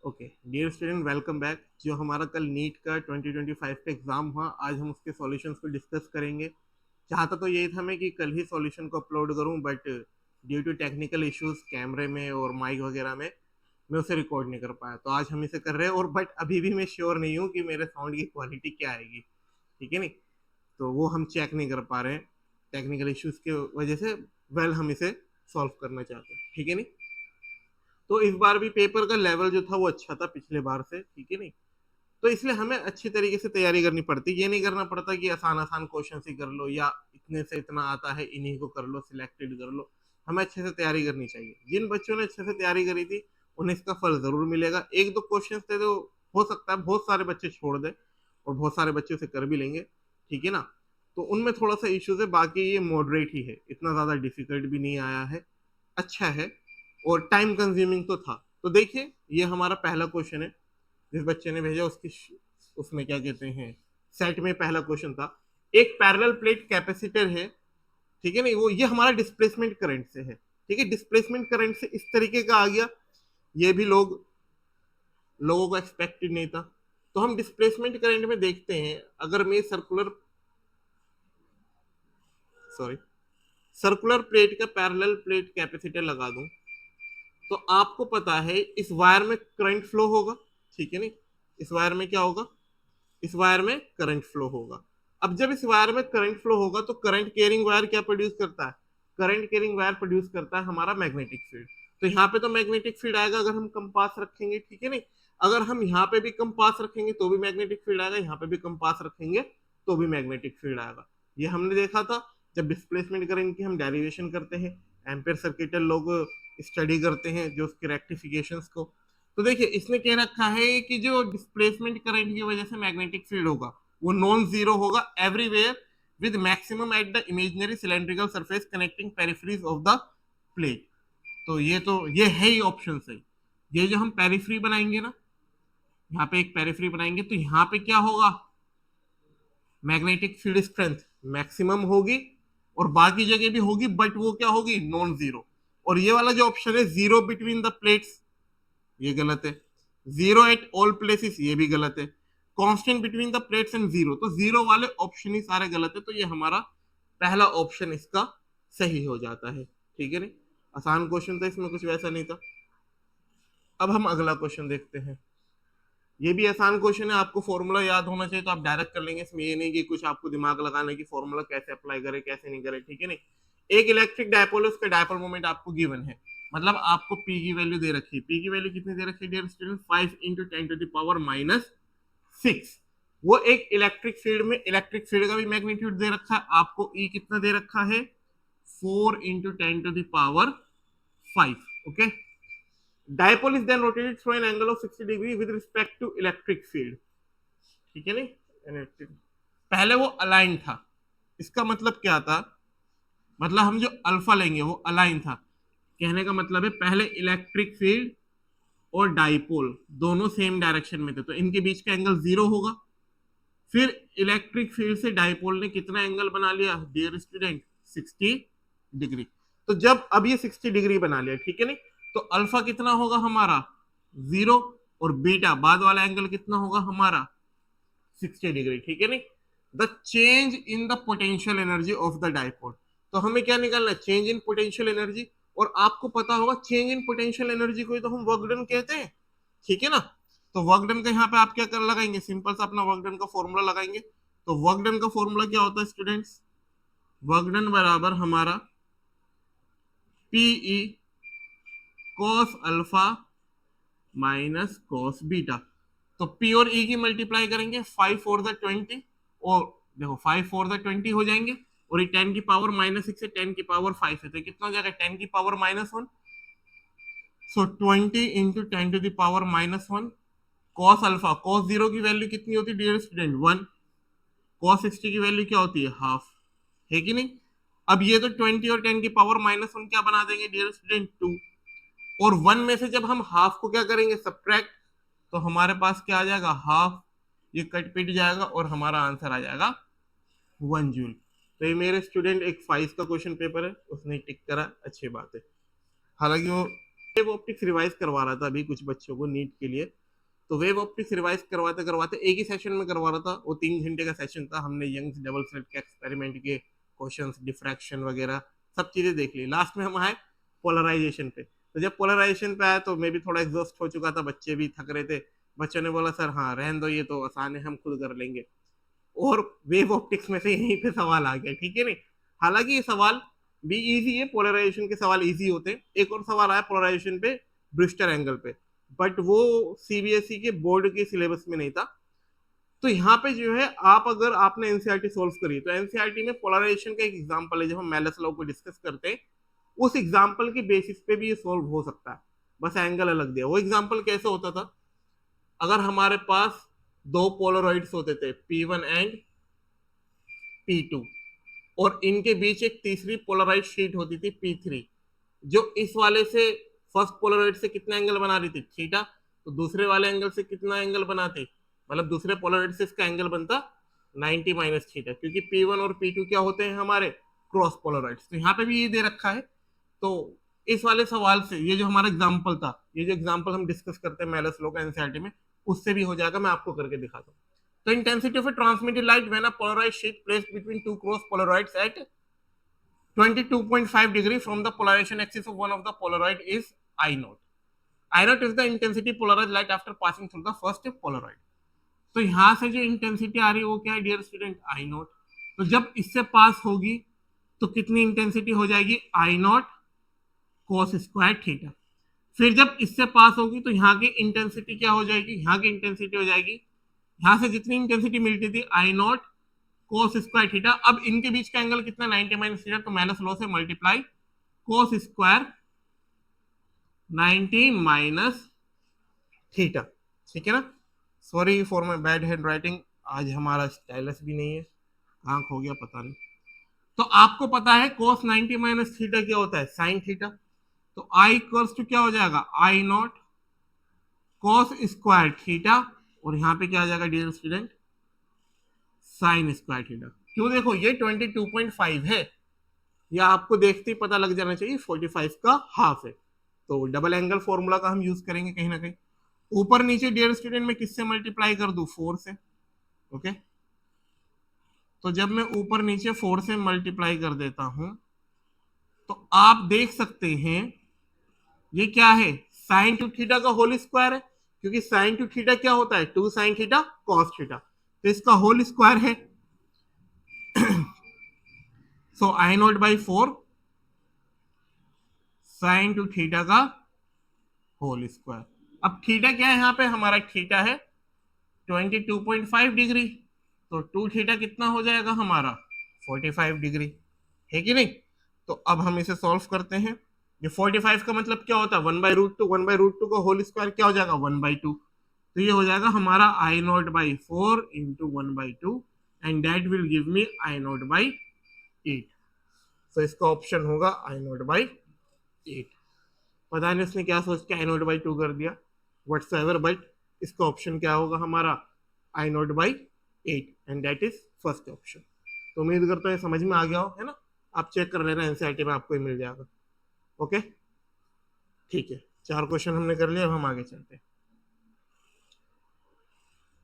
Okay dear student, welcome back. जो हमारा कल नीट का 2025 का एग्जाम हुआ, आज हम उसके सॉल्यूशंस को डिस्कस करेंगे। चाहता तो यही था मैं कि कल ही सॉल्यूशन को अपलोड करूं, but due to technical issues कैमरे में और माइक वगैरह में मैं उसे रिकॉर्ड नहीं कर पाया। तो आज हम इसे कर रहे हैं, और बट अभी भी मैं श्योर नहीं हूँ कि मेरे साउंड की क्वालिटी क्या आएगी। ठीक है नहीं, तो वो हम चेक नहीं कर पा रहे हैं टेक्निकल इश्यूज की वजह से। वेल, हम इसे सॉल्व करना चाहते हैं, ठीक है नहीं। तो इस बार भी पेपर का लेवल जो था वो अच्छा था पिछले बार से, ठीक है नहीं। तो इसलिए हमें अच्छी तरीके से तैयारी करनी पड़ती, ये नहीं करना पड़ता कि आसान आसान क्वेश्चन ही कर लो या इतने से इतना आता है इन्हीं को कर लो, सिलेक्टेड कर लो। हमें अच्छे से तैयारी करनी चाहिए। जिन बच्चों ने अच्छे से तैयारी करी थी उन्हें इसका फल जरूर मिलेगा। एक दो क्वेश्चन थे तो हो सकता है बहुत सारे बच्चे छोड़ दे, और बहुत सारे बच्चे उसे कर भी लेंगे, ठीक है ना। तो उनमें थोड़ा सा इश्यूज है, बाकी ये मॉडरेट ही है, इतना ज्यादा डिफिकल्ट भी नहीं आया है, अच्छा है। और टाइम कंज्यूमिंग तो था। तो देखिए, ये हमारा पहला क्वेश्चन है जिस बच्चे ने भेजा, उसकी उसमें क्या कहते हैं, सेट में पहला क्वेश्चन था। एक पैरेलल प्लेट कैपेसिटर है, ठीक है नहीं, वो ये हमारा डिस्प्लेसमेंट करंट से है। ठीक है, डिस्प्लेसमेंट करंट से इस तरीके का आ गया, ये भी लोगों को एक्सपेक्टेड नहीं था। तो हम डिस्प्लेसमेंट करंट में देखते हैं, अगर मैं सॉरी सर्कुलर प्लेट का पैरेलल प्लेट कैपेसिटर लगा दूं, तो आपको पता है इस वायर में करंट फ्लो होगा, ठीक है नहीं। इस वायर में क्या होगा, इस वायर में करंट फ्लो होगा। अब जब इस वायर में करंट फ्लो होगा तो करंट कैरिंग वायर क्या प्रोड्यूस करता है, करंट कैरिंग वायर प्रोड्यूस करता है हमारा मैग्नेटिक फील्ड। तो यहाँ पे तो मैग्नेटिक फील्ड आएगा अगर हम कंपास रखेंगे, ठीक है नहीं। अगर हम यहाँ पे भी कंपास रखेंगे तो भी मैग्नेटिक फील्ड आएगा, यहाँ पे भी कंपास रखेंगे तो भी मैग्नेटिक फील्ड आएगा। ये हमने देखा था जब डिस्प्लेसमेंट करंट की हम डेरिवेशन करते हैं, एम्पियर सर्किटल लोग स्टडी करते हैं जो उसके रेक्टिफिकेशंस को। तो देखिए, इसने कह रखा है कि जो डिस्प्लेसमेंट करंट की वजह से मैग्नेटिक फील्ड होगा वो नॉन जीरो होगा everywhere, with maximum at the imaginary cylindrical surface connecting peripheries of the plate. तो ये है ही ऑप्शन सही। ये जो हम पेरिफेरी बनाएंगे ना, यहाँ पे एक पेरिफेरी बनाएंगे तो यहाँ पे क्या होगा, मैग्नेटिक फील्ड स्ट्रेंथ मैक्सिमम होगी, और बाकी जगह भी होगी, बट वो क्या होगी, नॉन जीरो। और ये वाला जो ऑप्शन है जीरो बिटवीन द प्लेट्स, ये गलत है। जीरो एट ऑल प्लेसेस, ये भी गलत है। Constant between the plates and zero, तो जीरो वाले ऑप्शन ही सारे गलत है। तो ये हमारा पहला ऑप्शन इसका सही हो जाता है, ठीक है नहीं। आसान क्वेश्चन था, इसमें कुछ वैसा नहीं था। अब हम अगला क्वेश्चन देखते हैं। ये भी आसान क्वेश्चन है, आपको फॉर्मूला याद होना चाहिए तो आप डायरेक्ट कर लेंगे। इसमें ये नहीं कि कुछ आपको दिमाग लगाना है कि फॉर्मूला कैसे अप्लाई करे कैसे नहीं करे, ठीक है नहीं। एक इलेक्ट्रिक डायपोल है, उसका डायपोल मोमेंट आपको गिवन है, मतलब आपको पी की वैल्यू दे रखी है। पी की वैल्यू कितनी दे रखी है डियर स्टूडेंट, 5 × 10⁻⁻⁶। वो एक इलेक्ट्रिक फील्ड में, इलेक्ट्रिक फील्ड का भी मैग्नीट्यूड दे रखा है आपको, ई कितना दे रखा है, 4 × 10⁻⁵। Okay, dipole is then rotated through an angle of 60 degree with respect to electric field, ठीक है नहीं। इलेक्ट्रिक, पहले वो अलाइन था, इसका मतलब क्या था, मतलब हम जो अल्फा लेंगे वो अलाइन था। कहने का मतलब है पहले इलेक्ट्रिक फील्ड और डाइपोल दोनों सेम डायरेक्शन में थे, तो इनके बीच का एंगल जीरो होगा। फिर इलेक्ट्रिक फील्ड से डाइपोल ने कितना एंगल बना लिया डियर स्टूडेंट, 60 डिग्री। तो जब अब ये 60 डिग्री बना लिया, ठीक है नहीं, तो अल्फा कितना होगा हमारा, जीरो, और बीटा बाद वाला एंगल कितना होगा हमारा, 60 डिग्री, ठीक है नहीं। The change in the potential energy of the dipole, तो हमें क्या निकालना है, चेंज इन पोटेंशियल एनर्जी। और आपको पता होगा चेंज इन पोटेंशियल एनर्जी को ही तो हम वर्क डन कहते हैं, ठीक है ना। तो वर्क डन का यहाँ पे आप क्या कर लगाएंगे, सिंपल सा अपना वर्क डन का फॉर्मूला लगाएंगे। तो वर्क डन का फॉर्मूला क्या होता है स्टूडेंट्स, वर्क डन बराबर हमारा PE cos alpha minus cos beta. तो पी और ई की मल्टीप्लाई करेंगे, 5 × 10⁻⁻⁴, और देखो 5 × 10⁻⁻⁴ हो जाएंगे, और ये 10⁻⁻⁻⁶ है, 10⁻⁵ है, तो कितना हो जाएगा 10⁻⁻⁻⁴। सो 20 × 10⁻⁻⁻1 कॉस अल्फा, कॉस जीरो की वैल्यू कितनी होती है डियर स्टूडेंट, 1। कॉस 60 की वैल्यू क्या होती है, हाफ, है कि नहीं। अब ये तो 20 और 10⁻⁻⁻1 क्या बना देंगे डियर स्टूडेंट, 2। और 1 में से जब हम हाफ को क्या करेंगे, सब्ट्रैक्ट, तो हमारे पास क्या आ जाएगा, हाफ, ये कट पिट जाएगा और हमारा आंसर आ जाएगा 1 जूल। तो ये मेरे स्टूडेंट एक 5 का क्वेश्चन पेपर है, उसने टिक करा, अच्छी बात है। हालांकि वो वेव ऑप्टिक्स रिवाइज करवा रहा था अभी कुछ बच्चों को नीट के लिए, तो वेव ऑप्टिक्स रिवाइज करवाते करवाते एक ही सेशन में करवा रहा था, वो 3 घंटे का सेशन था। हमने यंग्स डबल स्लिट के एक्सपेरिमेंट के क्वेश्चंस, डिफ्रैक्शन वगैरह सब चीजें देख ली। लास्ट में हम आए पोलराइजेशन पे। तो जब पोलराइजेशन पे आया तो मैं भी थोड़ा एग्जॉस्ट हो चुका था, बच्चे भी थक रहे थे। बच्चों ने बोला सर हाँ रहने दो, ये तो आसान है, हम खुद कर लेंगे। और वेव ऑप्टिक्स में से यहीं पे सवाल आ गया, ठीक है नहीं। हालांकि ये सवाल भी इजी है, पोलराइजेशन के सवाल इजी होते हैं। एक और सवाल आया पोलराइजेशन पे ब्रिस्टर एंगल पे, बट वो सीबीएसई के बोर्ड के सिलेबस में नहीं था। तो यहाँ पे जो है आप अगर आपने एनसीईआरटी सॉल्व करी तो एनसीईआरटी में पोलराइजेशन का एक एग्जांपल है, जब हम मेलस लॉ को डिस्कस करते हैं उस एग्जांपल के बेसिस पे भी ये सॉल्व हो सकता है, बस एंगल अलग दिया। वो एग्जांपल कैसे होता था, अगर हमारे पास दो पोलरॉइड्स होते थे P1 एंड P2, और इनके बीच एक तीसरी पोलराइज शीट होती थी P3, जो इस वाले से फर्स्ट पोलराइड से कितना एंगल बना रही थी, थीटा, तो दूसरे वाले एंगल से कितना एंगल बनाती, मतलब दूसरे पोलराइड से इसका एंगल बनता 90 माइनस थीटा, क्योंकि P1 और P2 क्या होते हैं हमारे क्रॉस पोलराइड्स। तो यहाँ पे भी ये दे रखा है। तो इस वाले सवाल से ये जो हमारा एग्जाम्पल था, ये जो एग्जाम्पल हम डिस्कस करते हैं मेलस लॉ का एनसीईआरटी में, उससे भी हो जाएगा। मैं आपको करके दिखाता हूँ। तो intensity of transmitted light when a polarized sheet placed between two cross polaroids at 22.5 degree from the polarization axis of one of the polaroid is I naught. I naught is the intensity polarized light after passing through the first polaroid. तो यहां से जो intensity आ रही है वो क्या है dear student, I naught। तो जब इससे पास होगी तो कितनी इंटेंसिटी हो जाएगी, I naught cos square theta. फिर जब इससे पास होगी तो यहाँ की इंटेंसिटी क्या हो जाएगी, यहाँ की इंटेंसिटी हो जाएगी, यहाँ से जितनी इंटेंसिटी मिलती थी I naught cos square theta. अब इनके बीच का एंगल कितना, 90 माइनस थीटा, तो माइनस लॉ से multiply cos square 90 minus theta, ठीक है ना। Sorry for my bad hand writing, आज हमारा स्टाइलस भी नहीं है, कहाँ खो गया पता नहीं। तो आपको पता है cos 90 माइनस थीटा क्या होता है, साइन थीटा। तो I इक्वल्स टू क्या हो जाएगा, I naught cos square theta, और यहाँ पे क्या आ जाएगा dear student, sine square theta. क्यों, देखो ये 22.5 है, या आपको देखते ही पता लग जाना चाहिए 45 का हाफ है। तो डबल एंगल फॉर्मूला का हम यूज करेंगे कहीं ना कहीं। ऊपर नीचे डियर स्टूडेंट में किससे मल्टीप्लाई कर दूं, 4 से। ओके, तो जब मैं ऊपर नीचे 4 से मल्टीप्लाई कर देता हूं तो आप देख सकते हैं ये क्या है, साइन टू थीटा का होल स्क्वायर है, क्योंकि साइन टू थीटा क्या होता है, 2 साइन थीटा कॉस थीटा, तो इसका होल स्क्वायर है। So I naught by 4 sine two theta का होल स्क्वायर। अब थीटा क्या है, यहाँ पे हमारा थीटा है 22.5 डिग्री, तो 2 थीटा कितना हो जाएगा हमारा 45 डिग्री, है कि नहीं। तो अब हम इसे सॉल्व करते हैं। ये 45 का मतलब क्या होता है, 1/√2, 1/√2 का होल स्क्वायर क्या हो जाएगा 1/2, तो ये हो जाएगा हमारा I naught by 4 into 1/2, and that will give me I naught by 8। तो इसका ऑप्शन होगा आई नॉट बाई 8। पता नहीं उसने क्या सोच के आई नॉट बाई 2 कर दिया, व्हाट्सएवर, बट इसका ऑप्शन क्या होगा हमारा I naught by 8, and that is first option. तो उम्मीद करता हूँ समझ में आ गया हो, है ना। आप चेक कर लेना, एनसीईआरटी में आपको ही मिल जाएगा। ओके, ठीक है, 4 क्वेश्चन हमने कर लिया, अब हम आगे चलते हैं।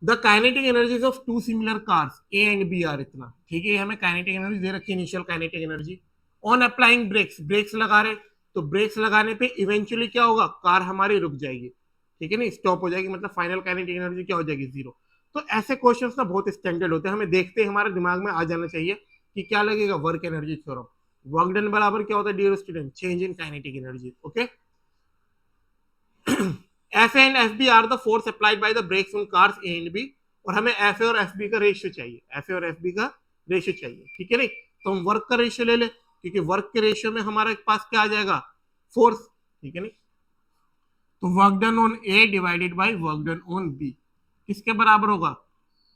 The kinetic energies of two similar cars A and B are, इतना ठीक है। हमें काइनेटिक एनर्जी दे रखी है, initial kinetic energy. On applying brakes, brakes लगा रहे, तो ब्रेक्स लगाने पे इवेंचुअली क्या होगा, कार हमारी रुक जाएगी, ठीक है ना, स्टॉप हो जाएगी, मतलब फाइनल काइनेटिक एनर्जी क्या हो जाएगी, 0। तो ऐसे क्वेश्चंस ना बहुत स्टैंडर्ड होते हैं, हमें देखते ही हमारे दिमाग में आ जाना चाहिए कि क्या लगेगा, work energy theorem. Work done बराबर क्या होता है dear student, change in kinetic energy. Okay, F and F B are the force applied by the brakes on cars A and B, और हमें एफ ए और एफ बी का ratio चाहिए, F A और एफ बी का ratio चाहिए, ठीक है नहीं। तो हम वर्क का रेशियो ले ले, क्योंकि वर्क के रेशियो में हमारे पास क्या आ जाएगा, फोर्स, ठीक है नहीं। तो work done on A divided by work done on B किसके बराबर होगा,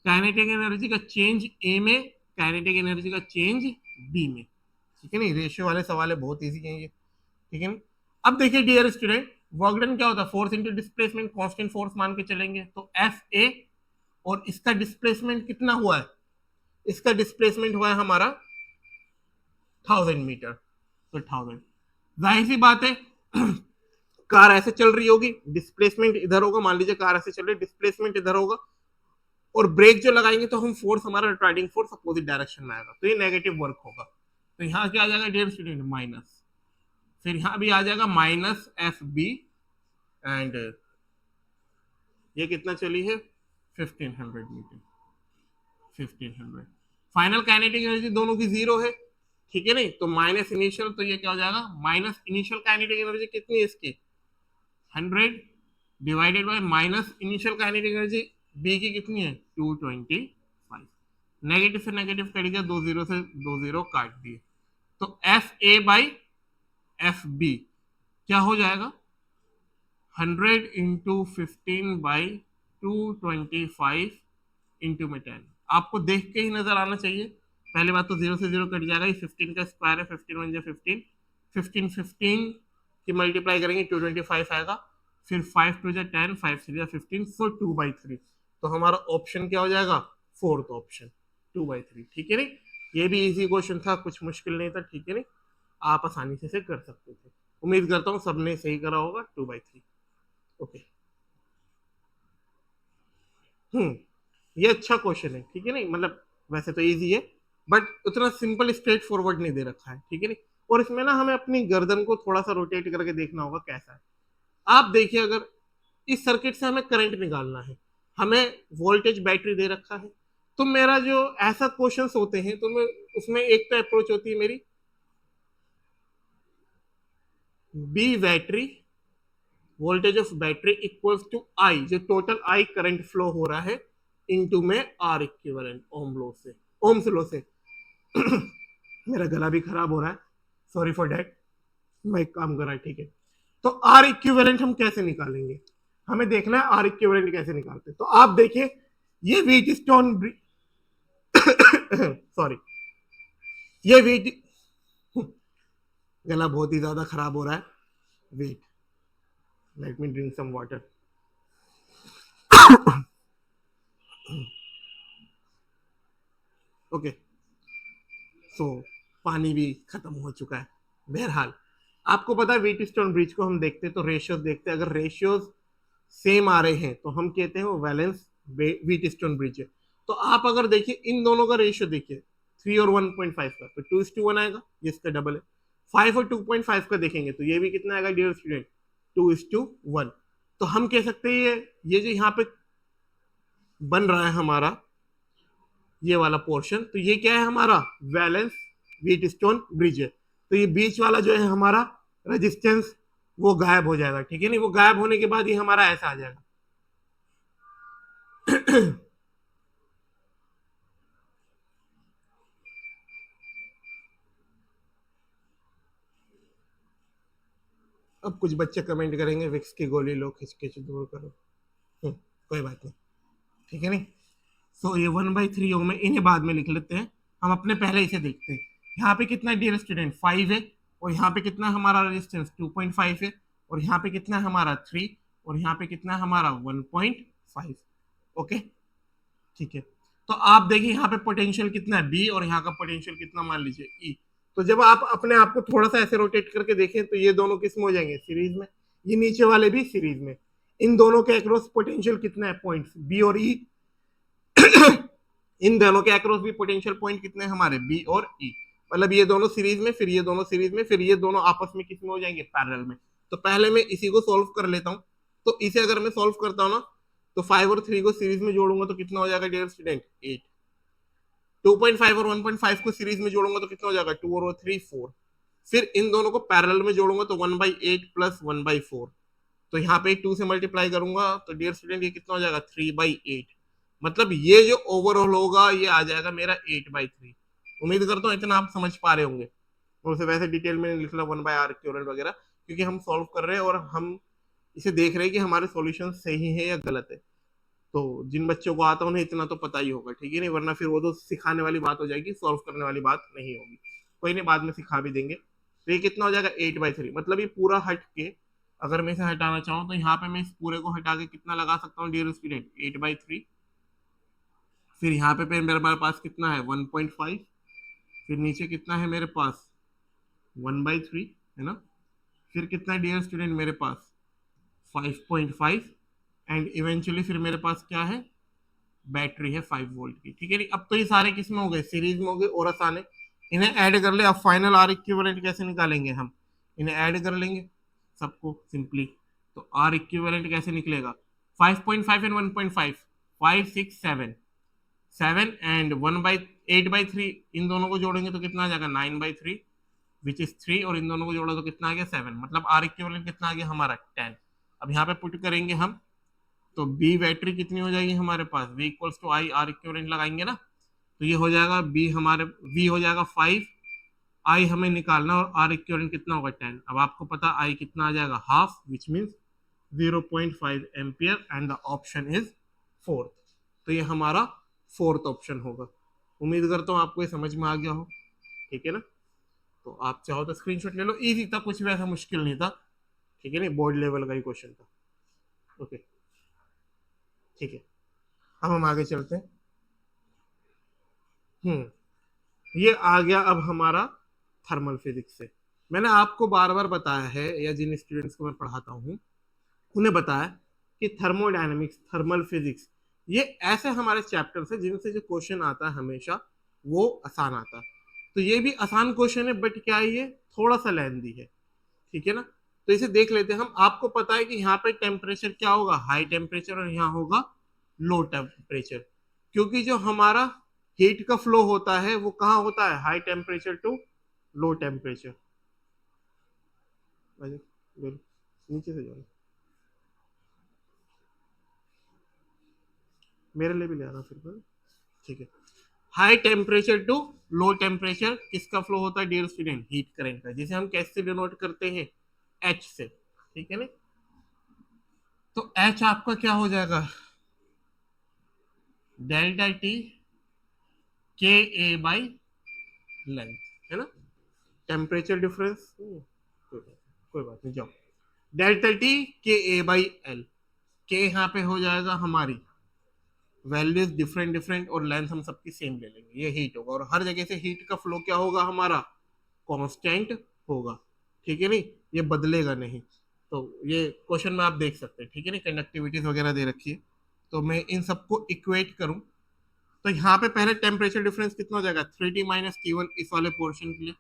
काइनेटिक एनर्जी का चेंज ए में, काइनेटिक एनर्जी का चेंज बी में, ठीक है नहीं। रेशियो वाले सवाल है, बहुत इजी है ये, ठीक है नहीं। अब देखिए डियर स्टूडेंट, वर्क डन क्या होता है, force into displacement, constant force मान के चलेंगे, तो एफ ए, और इसका डिस्प्लेसमेंट कितना हुआ है, इसका डिस्प्लेसमेंट हुआ है हमारा 1000 मीटर, तो 1000, जाहिर सी बात है कार ऐसे चल रही होगी, डिस्प्लेसमेंट इधर होगा, मान लीजिए कार ऐसे चल रही है, डिस्प्लेसमेंट इधर होगा, और ब्रेक जो लगाएंगे तो हम फोर्स, हमारा रिटार्डिंग फोर्स अपोजिट डायरेक्शन में आएगा, तो ये नेगेटिव वर्क होगा। तो यहाँ क्या आ जाएगा डियर स्टूडेंट, माइनस, फिर यहाँ भी आ जाएगा माइनस एफ बी, एंड ये कितना चली है 1500 मीटर, 1500। फाइनल काइनेटिक एनर्जी दोनों की जीरो है, ठीक है नहीं, तो माइनस इनिशियल, तो ये क्या हो जाएगा, माइनस इनिशियल काइनेटिक एनर्जी कितनी है इसकी 100 divided by minus initial kinetic energy B की कितनी है 225। नेगेटिव से नेगेटिव कट गया, 2 जीरो से 2 जीरो काट दिए, तो F A by F B क्या हो जाएगा 100 इंटू 15/225 इंटू में 10। आपको देख के ही नजर आना चाहिए, पहले बात तो जीरो से जीरो कट जाएगा, ये 15 का स्क्वायर है, 15 1 जा 15, 15 की मल्टीप्लाई करेंगे 225 आएगा, फिर 5 2 जा 10, 5 3 जा 15, सो 2/3, तो हमारा ऑप्शन क्या हो जाएगा, फोर्थ ऑप्शन 2/3, ठीक है नहीं। ये भी इजी क्वेश्चन था, कुछ मुश्किल नहीं था, ठीक है नहीं, आप आसानी से कर सकते थे। उम्मीद करता हूँ सबने सही करा होगा 2/3। ओके, ये अच्छा क्वेश्चन है, ठीक है नहीं, मतलब वैसे तो इजी है, बट उतना सिंपल स्ट्रेट फॉरवर्ड नहीं दे रखा है, ठीक है नहीं। और इसमें ना हमें अपनी गर्दन को थोड़ा सा रोटेट करके देखना होगा कैसा है। आप देखिए, अगर इस सर्किट से हमें करंट निकालना है, हमें वोल्टेज बैटरी दे रखा है, तो मेरा जो ऐसा क्वेश्चंस होते हैं, तो मैं उसमें एक तो अप्रोच होती है मेरी B battery, voltage of battery equals to I, जो टोटल आई करंट फ्लो हो रहा है, इनटू में आर इक्विवेलेंट ओम लॉ से, ओम्स लॉ से। मेरा गला भी खराब हो रहा है, सॉरी फॉर दैट, मैं एक काम कर रहा है, ठीक है। तो आर इक्विवेलेंट हम कैसे निकालेंगे, हमें देखना है आर इक्विवेलेंट कैसे निकालते हैं। तो आप देखिए, ये व्हीट स्टोन सॉरी, ये व्हीट, गला बहुत ही ज्यादा खराब हो रहा है, wait, let me drink some water. Okay, so पानी भी खत्म हो चुका है। बहरहाल, आपको पता है व्हीट स्टोन ब्रिज को हम देखते हैं तो रेशियोज देखते हैं, अगर रेशियोज सेम आ रहे हैं तो हम कहते हैं वो वैलेंस व्हीट स्टोन ब्रिज है। तो आप अगर देखिए इन दोनों का रेशियो देखिए, 3 और 1.5 का, तो 2:1 आएगा, ये इसका डबल है। 5 और 2.5 का देखेंगे तो ये भी कितना आएगा डियर स्टूडेंट, 2:1। तो हम कह सकते हैं ये जो यहाँ पे बन रहा है हमारा ये वाला पोर्शन, तो ये क्या है हमारा वैलेंस व्हीट स्टोन ब्रिज है। तो ये बीच वाला जो है हमारा रेजिस्टेंस वो गायब हो जाएगा, ठीक है नहीं, वो गायब होने के बाद ये हमारा ऐसा आ जाएगा। अब कुछ बच्चे कमेंट करेंगे विक्स की गोली लो, खिंच खिंच दूर करो, कोई बात नहीं, ठीक है नहीं। सो ये 1/3 में इन्हें बाद में लिख लेते हैं, हम अपने पहले इसे देखते हैं। यहाँ पे कितना डियर स्टूडेंट 5 है, और यहाँ पे कितना हमारा रेजिस्टेंस 2.5 है, और यहाँ पे कितना हमारा 3, और यहाँ पे कितना हमारा 1.5। ओके, ठीक है। तो आप देखिए यहाँ पे पोटेंशियल कितना है बी, और यहाँ का पोटेंशियल कितना मान लीजिए ई। तो जब आप अपने आप को थोड़ा सा ऐसे रोटेट करके देखें तो ये दोनों किस में हो जाएंगे, सीरीज में, ये नीचे वाले भी सीरीज में। इन दोनों के अक्रॉस पोटेंशियल कितना है, पॉइंट्स बी और ई। इन दोनों के अक्रॉस भी पोटेंशियल पॉइंट कितने हैं हमारे, बी और ई। मतलब ये दोनों सीरीज में, फिर ये दोनों सीरीज में, फिर ये दोनों आपस में किस में हो जाएंगे, पैरेलल में। तो पहले मैं इसी को सॉल्व कर लेता हूँ। तो इसे अगर मैं सॉल्व करता हूँ ना, तो 5 और 3 को सीरीज में जोड़ूंगा तो कितना हो जाएगा डियर स्टूडेंट, 8। 2.5 और 1.5 को सीरीज में जोड़ूंगा तो कितना हो जाएगा, 2 और 3 4। फिर इन दोनों को पैरेलल में जोड़ूंगा तो 1/8 प्लस 1/4। तो यहाँ पे 2 से मल्टीप्लाई करूंगा तो डियर स्टूडेंट ये कितना हो जाएगा, 3/8। मतलब ये जो ओवरऑल होगा ये आ जाएगा मेरा 8/3। उम्मीद करता हूँ इतना आप समझ पा रहे होंगे। और उसे वैसे डिटेल में लिख लो 1/r क्यूरेंट वगैरह, क्योंकि हम सॉल्व कर रहे हैं और हम इसे देख रहे हैं कि हमारे सॉल्यूशन सही है या गलत है। तो जिन बच्चों को आता है उन्हें इतना तो पता ही होगा, ठीक है नहीं, वरना फिर वो तो सिखाने वाली बात हो जाएगी, सॉल्व करने वाली बात नहीं होगी। कोई नहीं, बाद में सिखा भी देंगे। तो ये कितना हो जाएगा 8/3, मतलब ये पूरा हट के अगर मैं इसे हटाना चाहूँ तो यहाँ पे मैं इस पूरे को हटा के कितना लगा सकता हूँ डियर स्टूडेंट, 8/3। फिर यहाँ पे मेरे पास कितना है 1.5, फिर नीचे कितना है मेरे पास 1/3, है ना। फिर कितना है डियर स्टूडेंट मेरे पास 5.5 एंड इवेंचुअली फिर मेरे पास क्या है, बैटरी है 5 वोल्ट की। ठीक है नहीं, अब तो ये सारे किस में हो गए, सीरीज में हो गए और आसान है, इन्हें ऐड कर ले। अब फाइनल आर इक्विवेलेंट कैसे निकालेंगे हम, इन्हें ऐड कर लेंगे सबको सिंपली। तो आर इक्विवेलेंट कैसे निकलेगा, 5.5 एंड 1.5, 5 6 7, 7 एंड 8/3, इन दोनों को जोड़ेंगे तो कितना आ जाएगा 9/3 विच इज 3, और इन दोनों को जोड़ा तो कितना आ गया 7, मतलब आर इक्विवेलेंट कितना आ गया हमारा 10। अब यहाँ पे पुट करेंगे हम, तो बी बैटरी कितनी हो जाएगी हमारे पास, V equals to I, R equivalent लगाएंगे ना, तो ये हो जाएगा बी हमारे, V हो जाएगा 5, आई हमें निकालना और आर इक्विवेलेंट कितना होगा 10। अब आपको पता आई कितना आ जाएगा half, which means 0.5 ampere and the option is fourth. तो ये हमारा फोर्थ ऑप्शन होगा। उम्मीद करता हूँ आपको ये समझ में आ गया हो, ठीक है ना। तो आप चाहो तो स्क्रीनशॉट ले लो, इजी था, कुछ भी ऐसा मुश्किल नहीं था, ठीक है नहीं, बोर्ड लेवल का ही क्वेश्चन था। ओके ठीक है, अब हम आगे चलते हैं। ये आ गया अब हमारा थर्मल फिजिक्स से। मैंने आपको बार बार बताया है, या जिन स्टूडेंट्स को मैं पढ़ाता हूँ उन्हें बताया कि थर्मोडायनेमिक्स, थर्मल फिजिक्स, ये ऐसे हमारे चैप्टर्स है जिनसे जो क्वेश्चन आता है हमेशा वो आसान आता है। तो ये भी आसान क्वेश्चन है, बट क्या है, ये थोड़ा सा लेंथी है, ठीक है ना। तो इसे देख लेते हैं हम। आपको पता है कि यहाँ पे टेम्परेचर क्या होगा, हाई टेम्परेचर, और यहाँ होगा लो टेम्परेचर, क्योंकि जो हमारा हीट का फ्लो होता है वो कहाँ होता है, high temperature to low temperature. नीचे से जाओ, मेरे लिए भी ले आना फिर, ठीक है। High temperature to low temperature किसका फ्लो होता है डियर स्टूडेंट, हीट करेंट का, जिसे हम कैसे डिनोट करते हैं, एच से, ठीक है ना। तो एच आपका क्या हो जाएगा, डेल्टा टी के ए बाई लेंथ, है ना। टेम्परेचर डिफरेंस, कोई बात नहीं, जाओ, डेल्टा टी के ए बाई एल, के यहाँ पे हो जाएगा हमारी वैल्यूज डिफरेंट डिफरेंट, और लेंथ हम सबकी सेम ले लेंगे, ये हीट होगा, और हर जगह से हीट का फ्लो क्या होगा हमारा, कांस्टेंट होगा, ठीक है नहीं, ये बदलेगा नहीं। तो ये क्वेश्चन में आप देख सकते हैं, ठीक है नहीं, कंडक्टिविटीज वगैरह दे रखी है, तो मैं इन सबको इक्वेट करूं, तो यहाँ पे पहले टेम्परेचर डिफरेंस कितना हो जाएगा, 3T माइनस T1 इस वाले पोर्शन के लिए,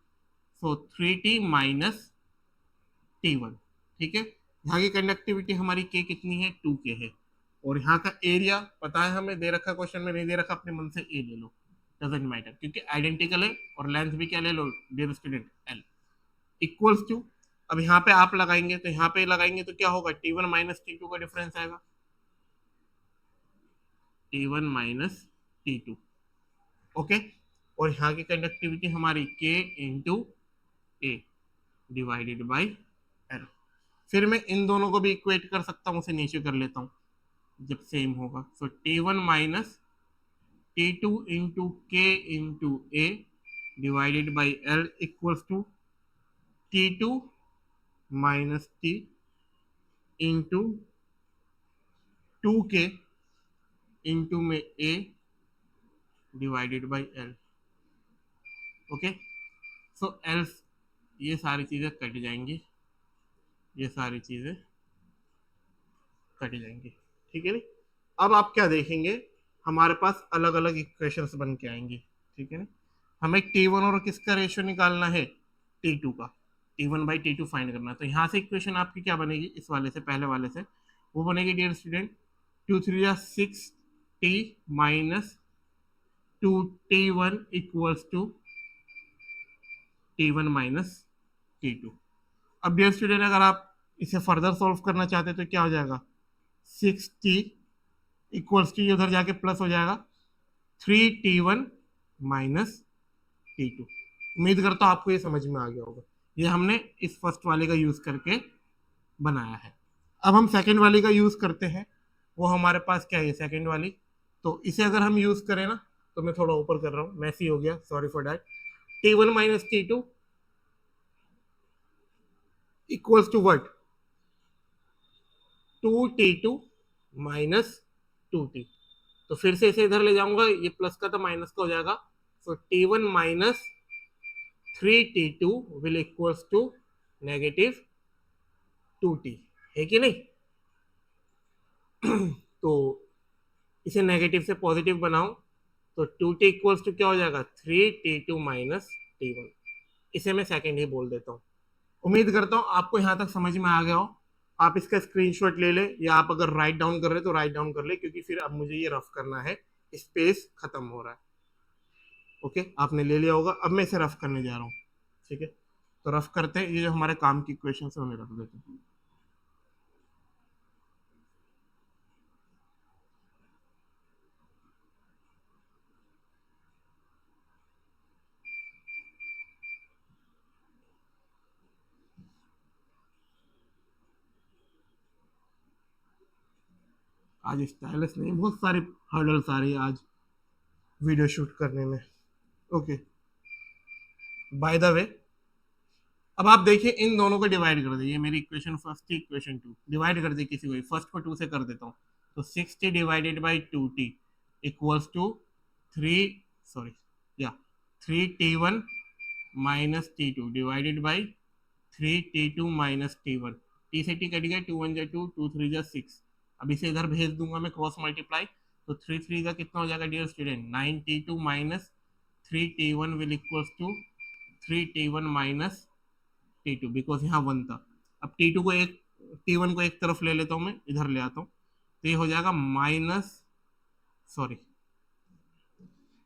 सो 3T माइनस T1, ठीक है। यहाँ की कंडक्टिविटी हमारी के कितनी है, 2K है, और यहाँ का एरिया पता है हमें, दे रखा क्वेश्चन में, नहीं दे रखा अपने मन से ए ले लो, डजेंट मैटर, क्योंकि आइडेंटिकल है, और लेंथ भी क्या ले लो dear student, L, equals to, अब यहाँ पे आप लगाएंगे, तो यहाँ पे लगाएंगे तो क्या होगा, T1 माइनस T2 का डिफरेंस आएगा, T1 माइनस T2, ओके। और यहाँ की कंडक्टिविटी हमारी K into A divided by L. फिर मैं इन दोनों को भी इक्वेट कर सकता हूँ, उसे नीचे कर लेता हूँ जब सेम होगा, so T1 minus T2 into K into A divided by L equals to T2 minus T into 2K into में A divided by L, okay. So L, ये सारी चीजें कट जाएंगी, ये सारी चीजें कट जाएंगी, ठीक है नी। अब आप क्या देखेंगे, हमारे पास अलग अलग इक्वेशंस बन के आएंगी, ठीक है ना। हमें T1 और किसका रेशियो निकालना है, T2 का, T1 बाई T2 फाइंड करना है। तो यहाँ से इक्वेशन आपकी क्या बनेगी, इस वाले से, पहले वाले से, वो बनेगी dear student 2 3 6T minus 2T1 equals to T1 minus T2। अब डियर स्टूडेंट अगर आप इसे फर्दर सॉल्व करना चाहते हैं तो क्या हो जाएगा, 6T इक्वल्स टू, उधर जाके प्लस हो जाएगा 3T1 माइनस T2। उम्मीद करता हूँ आपको ये समझ में आ गया होगा, ये हमने इस फर्स्ट वाले का यूज करके बनाया है। अब हम सेकंड वाली का यूज करते हैं, वो हमारे पास क्या है, सेकंड वाली, तो इसे अगर हम यूज करें ना, तो मैं थोड़ा ऊपर कर रहा हूँ, मैसी हो गया, sorry for that, T1 minus T2 equals to what, 2T2 minus 2T। तो फिर से इसे इधर ले जाऊंगा, ये प्लस का तो माइनस का हो जाएगा, so T1 minus 3T2 will equals to negative 2T, है कि नहीं। तो इसे नेगेटिव से पॉजिटिव बनाऊं तो 2t इक्वल्स टू क्या हो जाएगा, 3t2 माइनस t1। इसे मैं सेकंड ही बोल देता हूँ। उम्मीद करता हूँ आपको यहाँ तक समझ में आ गया हो। आप इसका स्क्रीनशॉट ले ले, या आप अगर राइट डाउन कर रहे तो राइट डाउन कर ले, क्योंकि फिर अब मुझे ये रफ करना है, स्पेस खत्म हो रहा है। ओके, आपने ले लिया होगा। अब मैं इसे रफ करने जा रहा हूँ। ठीक है, तो रफ करते हैं। ये जो हमारे काम की क्वेश्चन है उन्हें रख देते हैं। आज स्टाइलिश नहीं, बहुत सारी हर्डल्स आ रही है आज वीडियो शूट करने में। ओके, बाय द वे, अब आप देखिए इन दोनों को डिवाइड कर दीजिए। मेरी इक्वेशन फर्स्ट थी, इक्वेशन टू डिवाइड कर दी किसी को, फर्स्ट को टू से कर देता हूँ। तो 60 divided by 2t equals to 3, sorry, या 3t1 minus t2 divided by 3t2 minus t1। T से टी कट गया, 2 1 जा 2, 2 3 जा 6। अब इसे इधर भेज दूंगा मैं क्रॉस मल्टीप्लाई, तो 3 3 का कितना हो जाएगा dear student, 9t2 minus 3t1 will equals to 3t1 minus T two, because यहाँ वन था। अब टी टू को एक, टी1 को एक तरफ ले लेता हूँ, मैं इधर ले आता हूँ, तो ये हो जाएगा माइनस, सॉरी,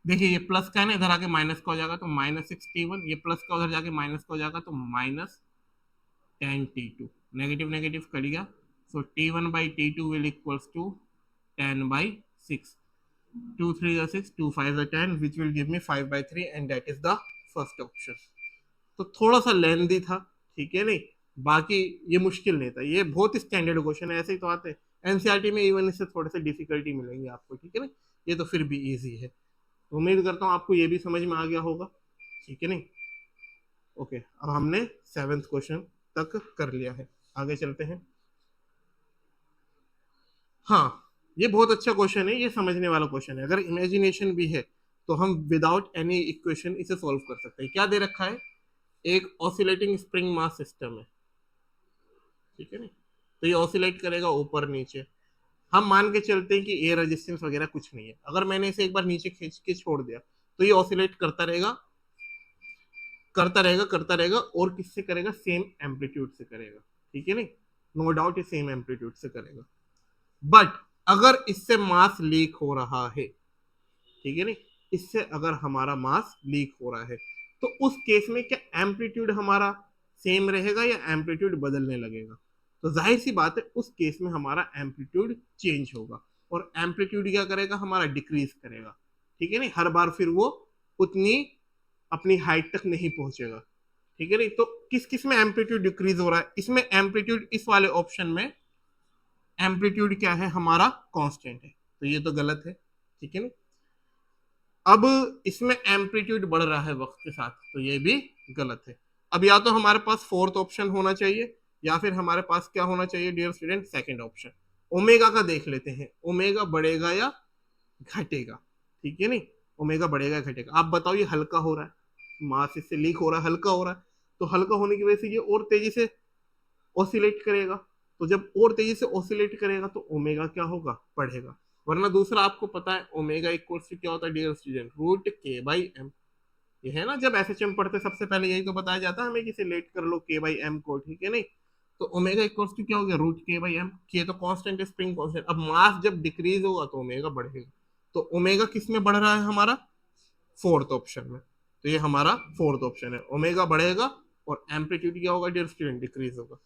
देखिए ये प्लस का है ना, इधर आके माइनस का हो जाएगा, तो -6t1। ये प्लस का उधर जाके माइनस का हो जाएगा, तो -10t2। नेगेटिव नेगेटिव कट गया, so t1 by t2 will equals to 10/6। 2 3 6, 2 5 10, which will give me 5/3, and that is the first option. तो थोड़ा सा लेंदी था, ठीक है नहीं, बाकी ये मुश्किल नहीं था। ये बहुत स्टैंडर्ड क्वेश्चन है, ऐसे ही तो आते हैं एनसीईआरटी में, इवन इससे थोड़े से डिफिकल्टी मिलेंगे आपको, ठीक है ना। ये तो फिर भी इजी है। तो उम्मीद करता हूँ आपको ये भी समझ में आ गया होगा, ठीक है नहीं। ओके, अब हमने सेवेंथ क्वेश्चन तक कर लिया है, आगे चलते हैं। हाँ, ये बहुत अच्छा क्वेश्चन है, ये समझने वाला क्वेश्चन है। अगर इमेजिनेशन भी है तो हम विदाउट एनी इक्वेशन इसे सॉल्व कर सकते हैं। क्या दे रखा है, एक ऑसिलेटिंग स्प्रिंग मास सिस्टम है, ठीक है नहीं। तो ये ऑसिलेट करेगा ऊपर नीचे। हम मान के चलते हैं कि एयर रेजिस्टेंस वगैरह कुछ नहीं है। अगर मैंने इसे एक बार नीचे खींच के छोड़ दिया तो ये ऑसिलेट करता रहेगा, करता रहेगा, करता रहेगा, और किससे करेगा, सेम एम्पलीट्यूड से करेगा, ठीक है नहीं। नो डाउट ये सेम एम्पलीट्यूड से करेगा। बट अगर इससे मास लीक हो रहा है, ठीक है नहीं, इससे अगर हमारा मास लीक हो रहा है, तो उस केस में क्या एम्पलीट्यूड हमारा सेम रहेगा या एम्पलीट्यूड बदलने लगेगा। तो जाहिर सी बात है उस केस में हमारा एम्पलीट्यूड चेंज होगा, और एम्पलीट्यूड क्या करेगा, हमारा डिक्रीज करेगा, ठीक है नहीं। हर बार फिर वो उतनी अपनी हाइट तक नहीं पहुंचेगा, ठीक है नहीं। तो किस किस में एम्पलीट्यूड डिक्रीज हो रहा है, इसमें एम्पलीट्यूड, इस वाले ऑप्शन में एम्पलीट्यूड क्या है हमारा, कांस्टेंट है, तो ये तो गलत है, ठीक है ना। अब इसमें एम्पलीट्यूड बढ़ रहा है वक्त के साथ, तो ये भी गलत है। अब या तो हमारे पास फोर्थ ऑप्शन होना चाहिए, या फिर हमारे पास क्या होना चाहिए dear student, second option. Omega का देख लेते हैं, ओमेगा बढ़ेगा या घटेगा, ठीक है नहीं। ओमेगा बढ़ेगा या घटेगा, आप बताओ। ये हल्का हो रहा है, मास इससे लीक हो रहा है, हल्का हो रहा है, तो हल्का होने की वजह से ये और तेजी से ऑसिलेट करेगा। तो जब और तेजी से ऑसिलेट करेगा तो ओमेगा क्या होगा, बढ़ेगा। वरना दूसरा आपको पता है ओमेगा इक्वल्स टू क्या होता है डियर स्टूडेंट, रूट के बाई एम। ये है ना, जब एसएचएम पढ़ते सबसे पहले यही तो बताया जाता है हमें कि इसे लेट कर लो के बाई एम को, ठीक है नहीं। तो ओमेगा इक्वल्स टू क्या हो गया, रूट के बाई एम। के तो कांस्टेंट है, स्प्रिंग कांस्टेंट। अब मास जब डिक्रीज होगा तो ओमेगा बढ़ेगा। तो ओमेगा किस में बढ़ रहा है हमारा, फोर्थ ऑप्शन में। तो ये हमारा फोर्थ ऑप्शन है, ओमेगा बढ़ेगा और एम्पलीट्यूड क्या होगा डियर स्टूडेंट, डिक्रीज होगा।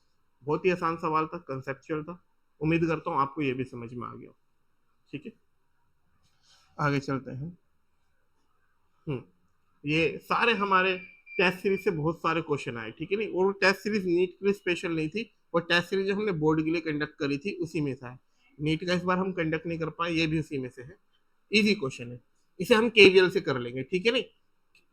बहुत ही आसान सवाल था, कंसेप्चुअल था। उम्मीद करता हूँ आपको ये भी समझ में आ गया, ठीक है। आगे चलते हैं। ये सारे हमारे टेस्ट सीरीज से बहुत सारे क्वेश्चन आए, ठीक है नहीं। और टेस्ट सीरीज नीट के लिए स्पेशल नहीं थी, और टेस्ट सीरीज जो हमने बोर्ड के लिए कंडक्ट करी थी उसी में था। नीट का इस बार हम कंडक्ट नहीं कर पाए, ये भी उसी में से है। इजी क्वेश्चन है, इसे हम केवीएल से कर लेंगे, ठीक है नहीं।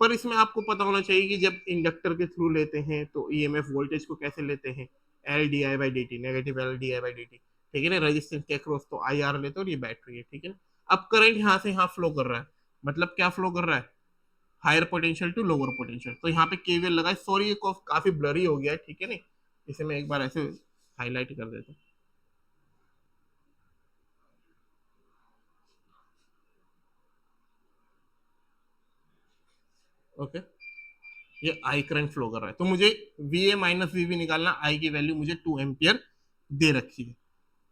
पर इसमें आपको पता होना चाहिए कि जब इंडक्टर के थ्रू लेते हैं तो ईएमएफ वोल्टेज को कैसे लेते हैं, L D I by D T, negative L D I by D T, ठीक है ना। रेजिस्टेंस के अक्रॉस तो आई आर लेते हैं, और ये बैटरी है, ठीक है ना। अब करंट यहाँ से यहाँ फ्लो कर रहा है, मतलब क्या फ्लो कर रहा है, higher potential to lower potential. तो यहाँ पे केवीएल लगाए, सॉरी ये काफी ब्लरी हो गया है, ठीक है ना। इसे मैं एक बार ऐसे हाईलाइट कर देता हूँ। ओके, ये आई करंट फ्लो कर रहा है, तो मुझे V A minus V B निकालना, आई की वैल्यू मुझे 2 एम्पियर दे रखी है।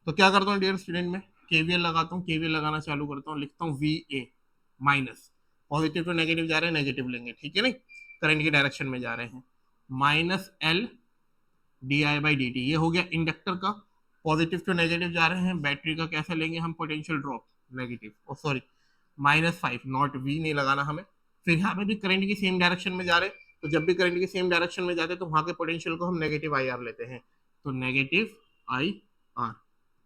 तो क्या करता हूँ डियर स्टूडेंट, में केवीएल लगाता हूँ, केवीएल लगाना चालू करता हूँ, लिखता हूँ V A minus, positive to negative जा रहे हैं, नेगेटिव लेंगे, ठीक है नहीं, करंट की डायरेक्शन में जा रहे हैं, minus L D I by D T, ये हो गया इंडक्टर का, पॉजिटिव टू नेगेटिव जा रहे हैं, बैटरी का कैसे लेंगे हम, potential drop negative, oh sorry -5, not V नहीं लगाना हमें। फिर यहाँ पे भी करंट की सेम डायरेक्शन में जा रहे हैं, तो जब भी करंट की सेम डायरेक्शन में जाते हैं तो वहां के पोटेंशियल को हम नेगेटिव आई आर लेते हैं, तो negative I R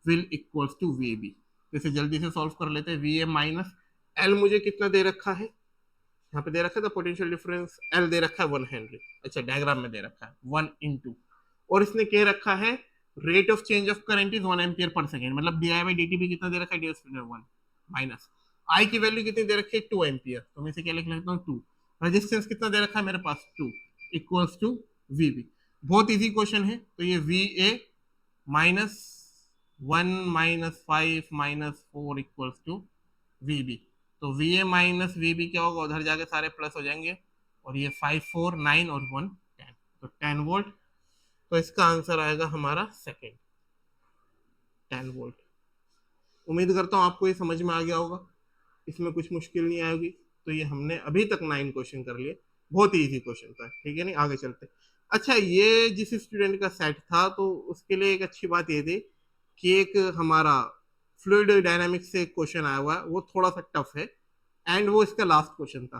will equals to V B. इसे जल्दी से सॉल्व कर लेते हैं, वी ए माइनस एल मुझे कितना दे रखा है, यहाँ पे दे रखा था पोटेंशियल डिफरेंस, एल दे रखा है 1 हेनरी, अच्छा डायग्राम में दे रखा है 1 इंटू, और इसने क्या रखा है, rate of change of current is 1 ampere per second, मतलब D I by D T भी कितना दे रखा है डियर स्टूडेंट 1, माइनस आई की वैल्यू कितनी दे रखी है 2 एम्पियर, तो मैं इसे क्या लिख लेता हूँ 2, रेजिस्टेंस कितना दे रखा है मेरे पास 2, इक्वल्स टू वी बी। बहुत इजी क्वेश्चन है, तो ये V A minus 1 -5 -4 equals to V B, तो V A minus V B क्या होगा, उधर जाके सारे प्लस हो जाएंगे, और ये 5 4 9 और 1 10, तो 10 वोल्ट, तो इसका आंसर आएगा हमारा सेकेंड 10 वोल्ट। उम्मीद करता हूँ आपको ये समझ में आ गया होगा, इसमें कुछ मुश्किल नहीं आएगी। तो ये हमने अभी तक 9 क्वेश्चन कर लिए, बहुत ही इजी क्वेश्चन था, ठीक है नहीं, आगे चलते। अच्छा, ये जिस स्टूडेंट का सेट था तो उसके लिए एक अच्छी बात ये थी कि एक हमारा फ्लूइड डायनामिक्स से एक क्वेश्चन आया हुआ है, वो थोड़ा सा टफ है, एंड वो इसका लास्ट क्वेश्चन था,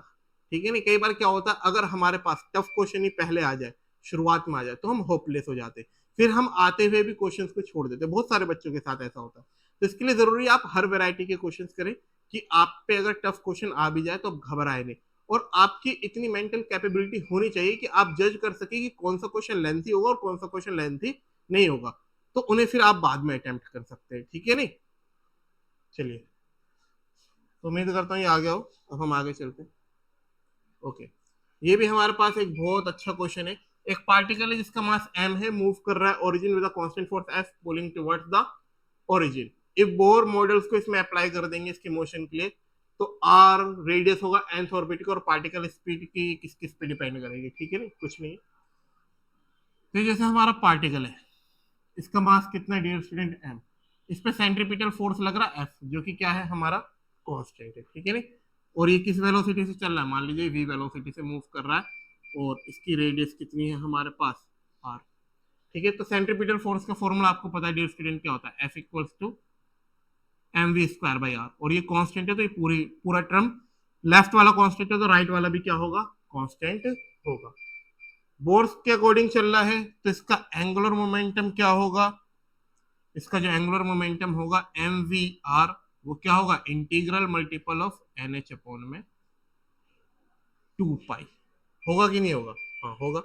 ठीक है नहीं। कई बार क्या होता है, अगर हमारे पास टफ क्वेश्चन ही पहले आ जाए, शुरुआत में आ जाए, तो हम होपलेस हो जाते, फिर हम आते हुए भी क्वेश्चंस को छोड़ देते, बहुत सारे बच्चों के साथ ऐसा होता है। तो इसके लिए जरूरी है आप हर वैरायटी के क्वेश्चंस करें, कि आप पे अगर टफ क्वेश्चन आ भी जाए तो आप घबराए नहीं, और आपकी इतनी मेंटल कैपेबिलिटी होनी चाहिए कि आप जज कर सके कि कौन सा क्वेश्चन लेंथी होगा और कौन सा क्वेश्चन लेंथी नहीं होगा, तो उन्हें फिर आप बाद में अटेम्प्ट कर सकते हैं, ठीक है नहीं। चलिए, तो उम्मीद करता हूँ ये आ गया हो, अब हम आगे चलते हैं। ओके, ये भी हमारे पास एक बहुत अच्छा क्वेश्चन है। एक पार्टिकल है जिसका मास m है, मूव कर रहा है origin with a constant force f pulling towards the origin. If bore models को इसमें अप्लाई कर देंगे इसके मोशन के लिए, तो r रेडियस होगा nth ऑर्बिट का, और पार्टिकल स्पीड की किस किस पे डिपेंड करेगी, ठीक है नहीं, कुछ नहीं। तो जैसे हमारा पार्टिकल है, इसका मास कितना डियर स्टूडेंट m, इस पे सेंट्रीपिटल फोर्स लग रहा है f, जो कि क्या है हमारा कांस्टेंट है, ठीक है नहीं। और ये किस वेलोसिटी से चल रहा है, मान लीजिए v वेलोसिटी से मूव कर रहा है, और इसकी रेडियस कितनी है हमारे पास r, ठीक है। तो सेंट्रीपिटल फोर्स का फॉर्मूला आपको पता है डियर स्टूडेंट क्या होता है, F equals to mv² / r, और ये कांस्टेंट है, तो ये पूरा टर्म लेफ्ट वाला कांस्टेंट है, तो राइट वाला भी क्या होगा, कांस्टेंट होगा। बोर्स के अकॉर्डिंग चल रहा है, तो इसका एंगुलर मोमेंटम क्या होगा, इसका जो एंगुलर मोमेंटम होगा mvr, वो क्या होगा, integral multiple of nh upon में 2 पाई, होगा कि नहीं होगा, हाँ होगा,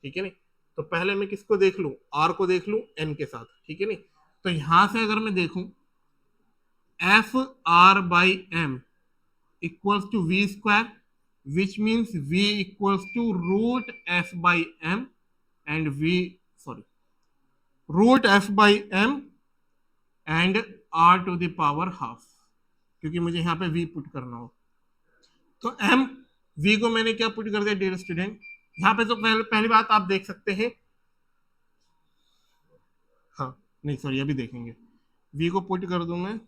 ठीक है नहीं। तो पहले मैं किसको देख लूं, r को देख लूं n के साथ, ठीक है नहीं। तो यहां से अगर मैं देखूं F R by M equals to v² which means v equals to root f by m and root f by m and r to the power half, क्योंकि मुझे यहाँ पे v पुट करना हो, तो m v को मैंने क्या पुट कर दिया डियर स्टूडेंट, यहाँ पे तो पहली बात आप देख सकते हैं, हाँ नहीं सॉरी अभी देखेंगे, v को पुट कर दूं मैं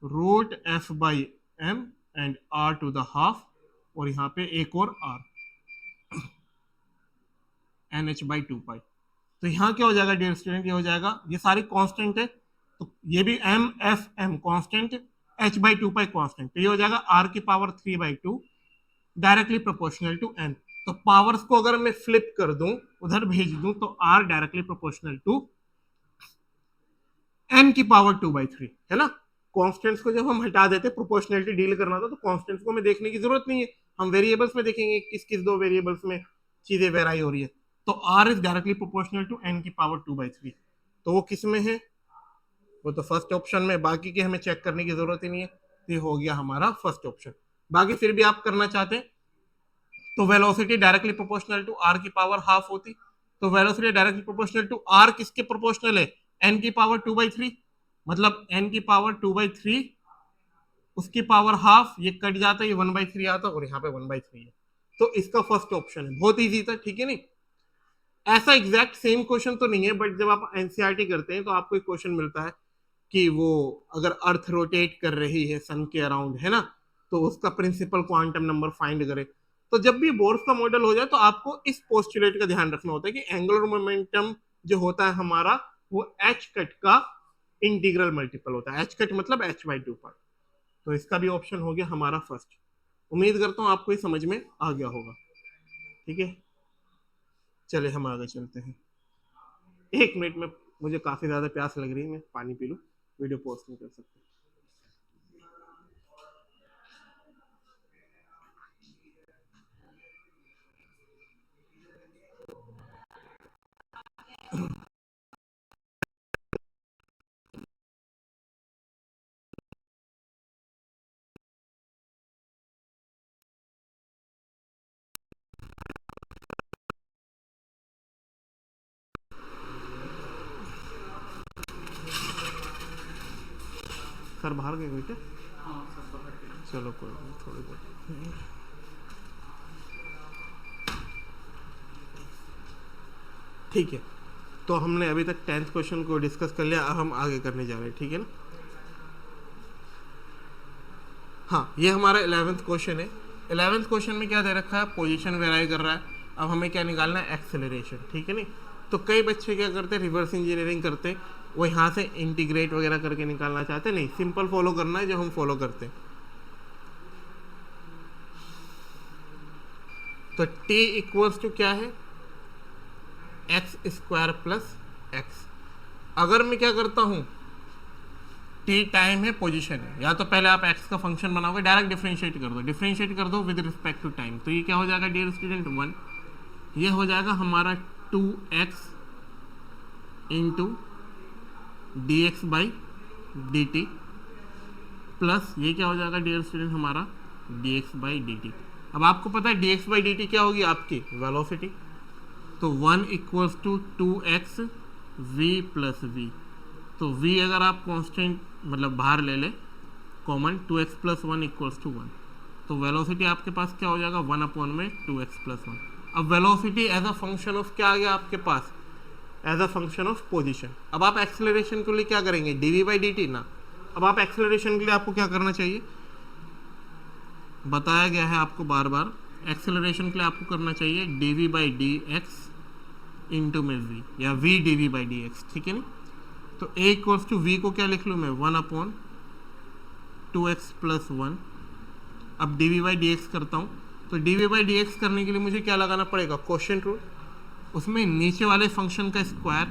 root f by m and r to the half, और यहाँ पे एक और r nh बाई 2 पाई। तो यहाँ क्या हो जाएगा डियर स्टूडेंट, ये हो जाएगा, ये सारी कांस्टेंट है, तो ये भी m f m constant, h by 2 pi constant, तो ये हो जाएगा r की power 3/2 directly proportional to n। तो पावर्स को अगर मैं फ्लिप कर दूं, उधर भेज दूं, तो r directly proportional to n की पावर 2/3 है ना। कॉन्स्टेंट्स को जब हम हटा देते, प्रोपोर्शनलिटी डील करना था, तो कॉन्स्टेंट्स को हमें देखने की जरूरत नहीं है, हम वेरिएबल्स में देखेंगे किस किस दो वेरिएबल्स में चीजें वेराई हो रही है। तो r is directly proportional to n की पावर 2/3, तो वो किस में है, वो तो फर्स्ट ऑप्शन में, बाकी के हमें चेक करने की जरूरत ही नहीं है, तो ये हो गया हमारा फर्स्ट ऑप्शन। बाकी फिर भी आप करना चाहते हैं तो velocity directly proportional to r की पावर हाफ होती, तो velocity directly proportional to r किसके प्रोपोर्शनल है, n की पावर 2/3, मतलब n की पावर 2/3 उसकी पावर हाफ, ये कट जाता है, ये 1/3 आता और यहाँ पे 1/3 है। तो इसका फर्स्ट ऑप्शन है, बहुत इजी था, ठीक है नहीं। ऐसा एग्जैक्ट सेम क्वेश्चन तो नहीं है, बट जब आप एनसीईआरटी करते हैं तो आपको एक क्वेश्चन मिलता है कि वो अगर अर्थ रोटेट कर रही है सन के अराउंड, है ना, तो उसका प्रिंसिपल क्वांटम नंबर फाइंड करे। तो जब भी बोर्स का मॉडल हो जाए तो आपको इस पोस्टुलेट का ध्यान रखना होता है कि एंगुलर मोमेंटम जो होता है हमारा, वो एच कट का इंटीग्रल मल्टीपल होता है। एच कट मतलब h/2 पार्ट। तो इसका भी ऑप्शन हो गया हमारा फर्स्ट। उम्मीद करता हूँ आपको ये समझ में आ गया होगा, ठीक है। चले हम आगे चलते हैं। 1 मिनट में, मुझे काफी ज्यादा प्यास लग रही है, मैं पानी पी लूँ, वीडियो पोस्ट नहीं कर सकते। सर बाहर गए बेटे? चलो कोई नहीं, थोड़ी बहुत। ठीक है, तो हमने अभी तक 10th क्वेश्चन को डिस्कस कर लिया, अब हम आगे करने जा रहे हैं, ठीक है ना। हाँ, ये हमारा 11th क्वेश्चन है। 11th क्वेश्चन में क्या दे रखा है, पोजीशन वेराई कर रहा है। अब हमें क्या निकालना है, एक्सेलरेशन, ठीक है नहीं। तो कई बच्चे क्या करते हैं, रिवर्स इंजीनियरिंग करते, वो यहाँ से इंटीग्रेट वगैरह करके निकालना चाहते, नहीं, सिंपल फॉलो करना है जो हम फॉलो करते हैं। तो t इक्वल्स टू क्या है, x² प्लस x। अगर मैं क्या करता हूं, t टाइम है, पोजीशन है, या तो पहले आप x का फंक्शन बनाओगे, डायरेक्ट डिफरेंशिएट कर दो, डिफरेंशिएट कर दो विद रिस्पेक्ट टू टाइम। तो ये क्या हो जाएगा डियर स्टूडेंट, 1। ये हो जाएगा हमारा 2x इंटू dx/dt प्लस ये क्या हो जाएगा डियर स्टूडेंट, हमारा dx/dt। अब आपको पता है dx/dt क्या होगी, आपकी वेलोसिटी। तो 1 equals to 2x v plus v। तो v अगर आप कांस्टेंट मतलब बाहर ले ले common, 2x plus 1 equals to 1। तो वेलोसिटी आपके पास क्या हो जाएगा, 1/2x प्लस 1। अब velocity as a function of क्या आ गया आपके पास, as a function of position. अब आप एक्सेलरेशन के लिए क्या करेंगे, dv/dt ना। अब आप एक्सेलरेशन के लिए आपको क्या करना चाहिए, बताया गया है आपको बार बार, एक्सेलरेशन के लिए आपको करना चाहिए dv/dx इंटू में v, या v dv/dx, ठीक है नहीं। तो a इक्वल्स टू v को क्या लिख लूँ मैं, 1/2x प्लस 1। अब dv/dx करता हूँ, तो dv/dx करने के लिए मुझे क्या लगाना पड़ेगा, क्वोशिएंट रूल। उसमें नीचे वाले फंक्शन का स्क्वायर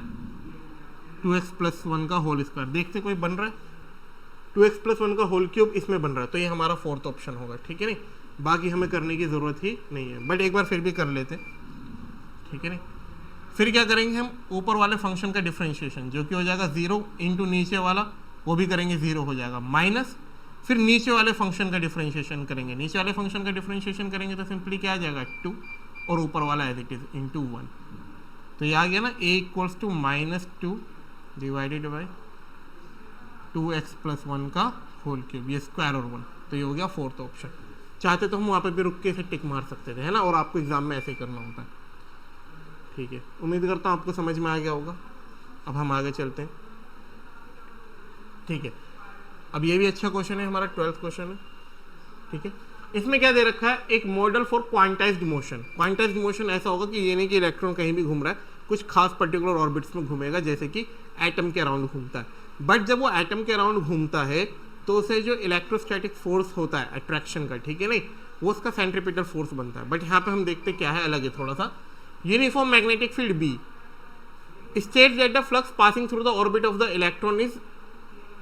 2x प्लस 1 का होल स्क्वायर, देखते कोई बन रहा है, 2x प्लस 1 का होल क्यूब इसमें बन रहा है। तो ये हमारा फोर्थ ऑप्शन होगा, ठीक है नहीं। बाकी हमें करने की ज़रूरत ही नहीं है, बट एक बार फिर भी कर लेते, ठीक है नहीं। फिर क्या करेंगे हम, ऊपर वाले फंक्शन का डिफरेंशिएशन, जो कि हो जाएगा 0 इंटू नीचे वाला, वो भी करेंगे 0 हो जाएगा, माइनस फिर नीचे वाले फंक्शन का डिफरेंशिएशन करेंगे। नीचे वाले फंक्शन का डिफरेंशिएशन करेंगे तो सिंपली क्या आ जाएगा, 2, और ऊपर वाला एज इट इज इंटू 1। तो ये आ गया ना, a equals to -2 divided by 2x plus 1 का होल क्यूब, ये स्क्वायर और 1। तो ये हो गया फोर्थ ऑप्शन। चाहते तो हम वहाँ पे भी रुक के इसे टिक मार सकते थे, है ना, और आपको एग्जाम में ऐसे ही करना होता है, ठीक है। उम्मीद करता हूँ आपको समझ में आ गया होगा। अब हम आगे चलते हैं, ठीक है। अब ये भी अच्छा क्वेश्चन है, हमारा 12th क्वेश्चन है, ठीक है। इसमें क्या दे रखा है, एक model for quantized motion. Quantized motion ऐसा होगा कि ये नहीं कि इलेक्ट्रॉन कहीं भी घूम रहा है, कुछ खास पर्टिकुलर ऑर्बिट्स में घूमेगा, जैसे कि एटम के अराउंड घूमता है। बट जब वो एटम के अराउंड घूमता है तो उसे जो इलेक्ट्रोस्टैटिक फोर्स होता है अट्रैक्शन का, ठीक है नहीं, वो उसका सेंट्रीपिटल फोर्स बनता है। बट यहाँ पे हम देखते क्या है, अलग है थोड़ा सा। Uniform magnetic field B states that the flux passing through the orbit of the electron is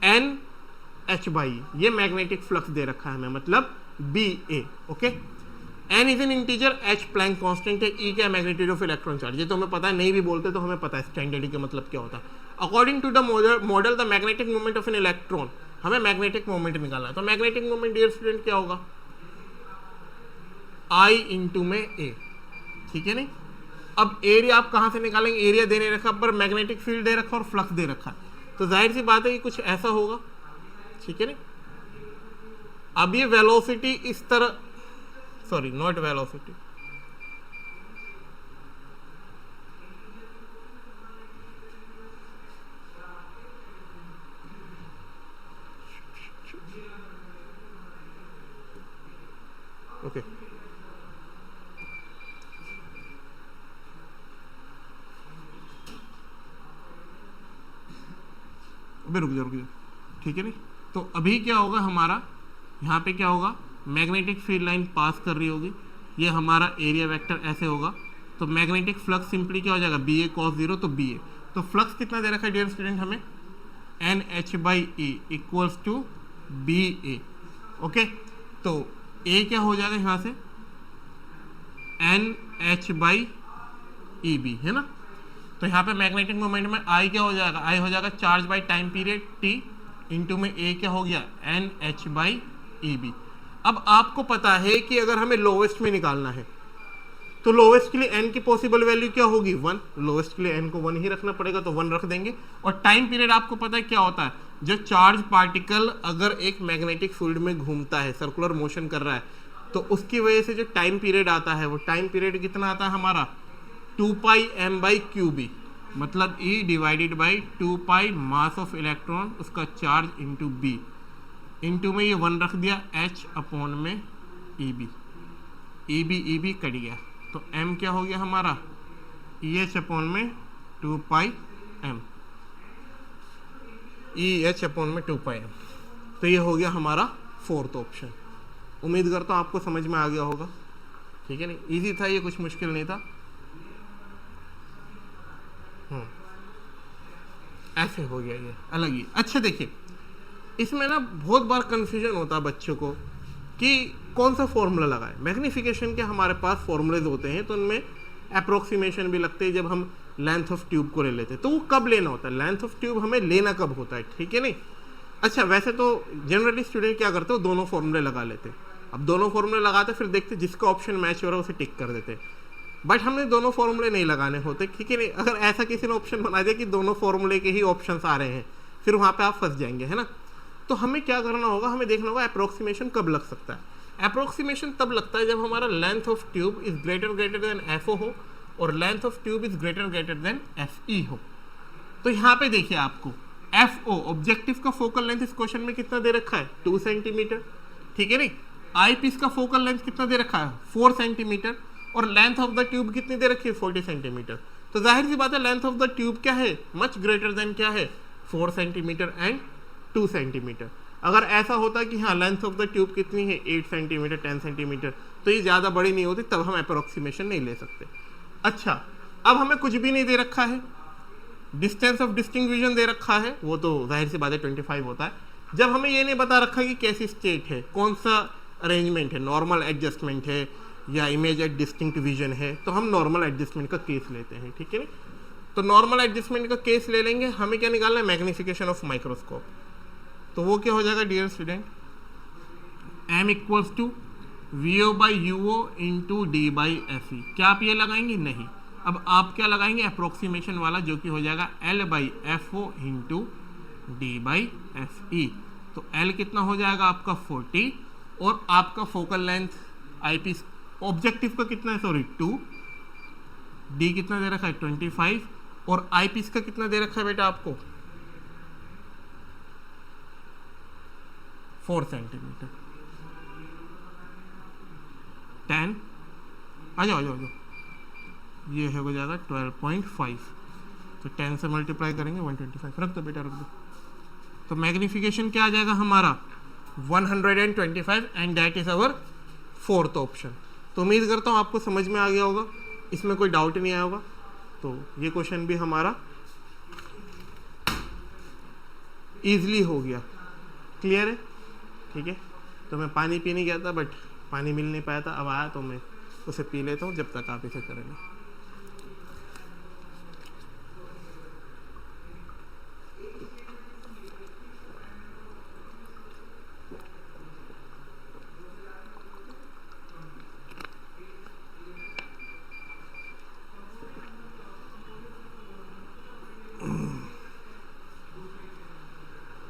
NH/E। ये मैग्नेटिक फ्लक्स दे रखा है हमें, मतलब BA, okay. N is an integer, H Planck constant है, E क्या मैग्नीट्यूड ऑफ इलेक्ट्रॉन चार्ज, ये तो हमें पता है, नहीं भी बोलते तो हमें पता है स्टैंडर्ड E का मतलब क्या होता है। According to the model the magnetic moment of an electron, हमें मैग्नेटिक मोमेंट निकालना है। तो मैग्नेटिक मोमेंट डियर स्टूडेंट क्या होगा, I इंटू में A, ठीक है नहीं। अब एरिया आप कहाँ से निकालेंगे, एरिया देने रखा पर मैग्नेटिक फील्ड दे रखा और फ्लक्स दे रखा, तो जाहिर सी बात है कि कुछ ऐसा होगा, ठीक है नहीं। अब ये वेलोसिटी इस तरह, सॉरी नॉट वेलोसिटी, ओके अभी रुक जाओ, ठीक है नहीं। तो अभी क्या होगा हमारा, यहाँ पे क्या होगा, मैग्नेटिक फील्ड लाइन पास कर रही होगी, ये हमारा एरिया वेक्टर ऐसे होगा, तो मैग्नेटिक फ्लक्स सिंपली क्या हो जाएगा, बी ए कॉस जीरो, तो बी ए, तो फ्लक्स कितना दे रखा है डियर स्टूडेंट हमें, N H by E equals to B A, okay. तो ए क्या हो जाएगा यहाँ से, N H by E B, है ना। तो यहाँ पे मैग्नेटिक मोमेंट में आई क्या हो जाएगा, आई हो जाएगा charge by time period T, into में ए क्या हो गया, N H by E B. अब आपको पता है कि अगर हमें लोवेस्ट में निकालना है तो लोवेस्ट के लिए एन की पॉसिबल वैल्यू क्या होगी, 1, लोवेस्ट के लिए एन को 1 ही रखना पड़ेगा, तो 1 रख देंगे। और टाइम पीरियड आपको पता है क्या होता है, जो चार्ज पार्टिकल अगर एक मैग्नेटिक फील्ड में घूमता है, सर्कुलर मोशन कर रहा है, तो उसकी वजह से जो टाइम पीरियड आता है, वो टाइम पीरियड कितना आता है हमारा, 2 पाई एम बाई क्यू बी, मतलब E divided by 2 pi mass of electron, उसका चार्ज इंटू बी, इंटू में ये 1 रख दिया, H अपॉन में ई बी कट गया, तो M क्या हो गया हमारा, EH अपॉन में 2 पाई M, EH अपॉन में 2 पाई M। तो ये हो गया हमारा फोर्थ ऑप्शन। उम्मीद करता हूँ आपको समझ में आ गया होगा, ठीक है नहीं, इजी था ये, कुछ मुश्किल नहीं था। ऐसे हो गया, ये अलग ही। अच्छा देखिए, इसमें ना बहुत बार कंफ्यूजन होता है बच्चों को कि कौन सा फॉर्मूला लगाए। मैग्नीफिकेशन के हमारे पास फॉर्मूलेज होते हैं, तो उनमें अप्रोक्सीमेशन भी लगते हैं जब हम लेंथ ऑफ ट्यूब को ले लेते हैं। तो वो कब लेना होता है, लेंथ ऑफ ट्यूब हमें लेना कब होता है, ठीक है नहीं। अच्छा वैसे तो जनरली स्टूडेंट क्या करते हो, दोनों फॉर्मूले लगा लेते हैं। अब दोनों फॉर्मूले लगाते फिर देखते जिसका ऑप्शन मैच हो रहा है उसे टिक कर देते, बट हमने दोनों फॉर्मूले नहीं लगाने होते, ठीक है नहीं। अगर ऐसा किसी ने ऑप्शन बना दिया कि दोनों फॉर्मूले के ही ऑप्शंस आ रहे हैं, फिर वहाँ पे आप फंस जाएंगे, है ना। तो हमें क्या करना होगा, हमें देखना होगा अप्रोक्सीमेशन कब लग सकता है। अप्रोक्सीमेशन तब लगता है जब हमारा length of tube is greater than F O हो और length of tube is greater than F E हो। तो यहाँ पे देखिए आपको एफ ओ ऑब्जेक्टिव का फोकल लेंथ इस क्वेश्चन में कितना दे रखा है, 2 सेंटीमीटर, ठीक है नहीं। आई पीस का फोकल लेंथ कितना दे रखा है, 4 सेंटीमीटर, और लेंथ ऑफ द ट्यूब कितनी दे रखी है, 40 सेंटीमीटर। तो जाहिर सी बात है लेंथ ऑफ द ट्यूब क्या है, मच ग्रेटर देन क्या है, 4 सेंटीमीटर एंड 2 सेंटीमीटर। अगर ऐसा होता कि हाँ लेंथ ऑफ द ट्यूब कितनी है, 8 सेंटीमीटर 10 सेंटीमीटर, तो ये ज़्यादा बड़ी नहीं होती, तब हम अप्रोक्सीमेशन नहीं ले सकते। अच्छा अब हमें कुछ भी नहीं दे रखा है, डिस्टेंस ऑफ डिस्टिंग्विजन दे रखा है, वो तो जाहिर सी बात है 25 होता है। जब हमें ये नहीं बता रखा कि कैसी स्टेट है, कौन सा अरेंजमेंट है, नॉर्मल एडजस्टमेंट है या इमेज एट डिस्टिंक्ट विजन है, तो हम नॉर्मल एडजस्टमेंट का केस लेते हैं, ठीक है। तो नॉर्मल एडजस्टमेंट का केस ले लेंगे। हमें क्या निकालना है, मैग्नीफिकेशन ऑफ माइक्रोस्कोप। तो वो क्या हो जाएगा dear student, m equals to V O by U O into D by F E. क्या आप ये लगाएंगे, नहीं। अब आप क्या लगाएंगे, अप्रोक्सीमेशन वाला, जो कि हो जाएगा l by F O into D by F E. तो l कितना हो जाएगा आपका 40, और आपका focal length eyepiece objective का कितना है, सॉरी 2, डी कितना दे रखा है 25, और आई पीस का कितना दे रखा है बेटा आपको 4 सेंटीमीटर। 10 आ जाओ, ये है हो जाएगा 12.5, तो 10 से मल्टीप्लाई करेंगे 125, रख दो बेटा रख दो। तो मैग्नीफिकेशन क्या आ जाएगा हमारा 125, and that is our fourth option. तो उम्मीद करता हूँ आपको समझ में आ गया होगा, इसमें कोई डाउट नहीं आया होगा। तो ये क्वेश्चन भी हमारा इजीली हो गया, क्लियर है, ठीक है। तो मैं पानी पीने गया था बट पानी मिल नहीं पाया था, अब आया तो मैं उसे पी लेता हूँ जब तक आप इसे करेंगे।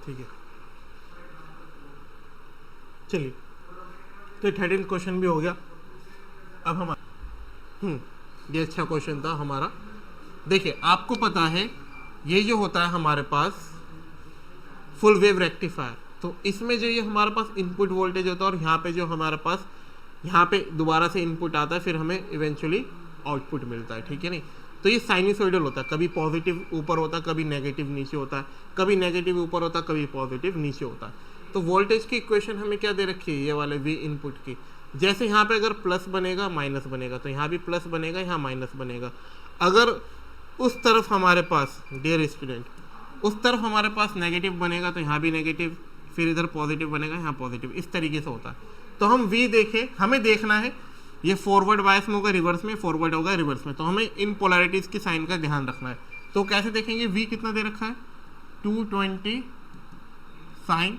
ठीक है, चलिए, तो 13 क्वेश्चन भी हो गया। अब हमारा ये अच्छा क्वेश्चन था हमारा। देखिए आपको पता है ये जो होता है हमारे पास फुल वेव रेक्टिफायर, तो इसमें जो ये हमारे पास इनपुट वोल्टेज होता है और यहाँ पे जो हमारे पास यहाँ पे दोबारा से इनपुट आता है, फिर हमें इवेंचुअली आउटपुट मिलता है, ठीक है नहीं। तो ये साइनसोइडल होता है, कभी पॉजिटिव ऊपर होता है, कभी नेगेटिव नीचे होता है, कभी नेगेटिव ऊपर होता है, कभी पॉजिटिव नीचे होता है। तो वोल्टेज की इक्वेशन हमें क्या दे रखी है, ये वाले वी इनपुट की। जैसे यहाँ पे अगर प्लस बनेगा माइनस बनेगा, तो यहाँ भी प्लस बनेगा, यहाँ माइनस बनेगा। अगर उस तरफ हमारे पास, डियर स्टूडेंट, उस तरफ हमारे पास नेगेटिव बनेगा तो यहाँ भी नेगेटिव, फिर इधर पॉजिटिव बनेगा, यहाँ पॉजिटिव, इस तरीके से होता है। तो हम वी देखें, हमें देखना है ये फॉरवर्ड बायस में होगा रिवर्स में, फॉरवर्ड होगा रिवर्स में, तो हमें इन पोलैरिटीज़ की साइन का ध्यान रखना है। तो कैसे देखेंगे, वी कितना दे रखा है 220 साइन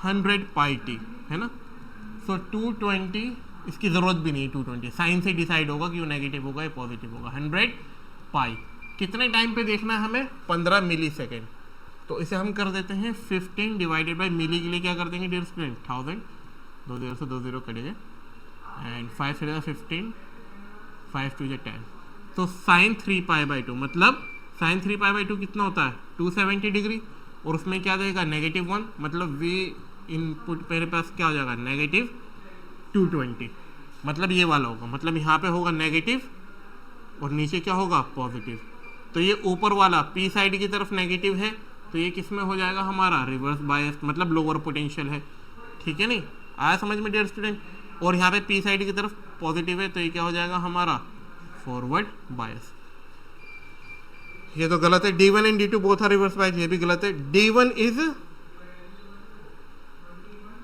100 पाई टी, है ना। सो 220, इसकी ज़रूरत भी नहीं है, 220 साइन से डिसाइड होगा कि वो नेगेटिव होगा या पॉजिटिव होगा। 100 पाई कितने टाइम पे देखना है हमें, 15 मिली सेकेंड। तो इसे हम कर देते हैं 15 डिवाइडेड बाई मिली के लिए क्या कर देंगे डियर स्टूडेंट, 1000, 2 0 से 2 0 कटेंगे, एंड 5 से 15, 5 2 10। तो साइन 3 पाई बाई 2, मतलब साइन 3 पाई बाई 2 कितना होता है 270 डिग्री, और उसमें क्या देगा -1, मतलब वी इनपुट मेरे पास क्या हो जाएगा नेगेटिव 220, मतलब ये वाला होगा, मतलब यहाँ पे होगा नेगेटिव और नीचे क्या होगा पॉजिटिव। तो ये ऊपर वाला पी साइड की तरफ नेगेटिव है, तो ये किस में हो जाएगा हमारा रिवर्स बायस, मतलब लोअर पोटेंशियल है, ठीक है नहीं, आया समझ में डियर स्टूडेंट। और यहाँ पे पी साइड की तरफ पॉजिटिव है, तो ये क्या हो जाएगा हमारा फॉरवर्ड बायस। ये तो गलत है, D1 and D2 both are reverse bias, ये भी गलत है।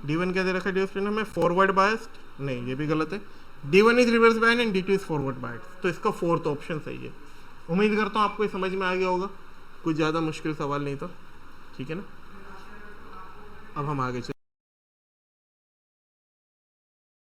D1 क्या दे रखा है डियर स्टूडेंट हमें, फॉरवर्ड बायस्ड, नहीं ये भी गलत है। D1 is reverse biased and D2 is forward biased, तो इसका फोर्थ ऑप्शन सही है। उम्मीद करता हूँ आपको ये समझ में आ गया होगा, कुछ ज़्यादा मुश्किल सवाल नहीं था, ठीक है ना। अब हम आगे चलते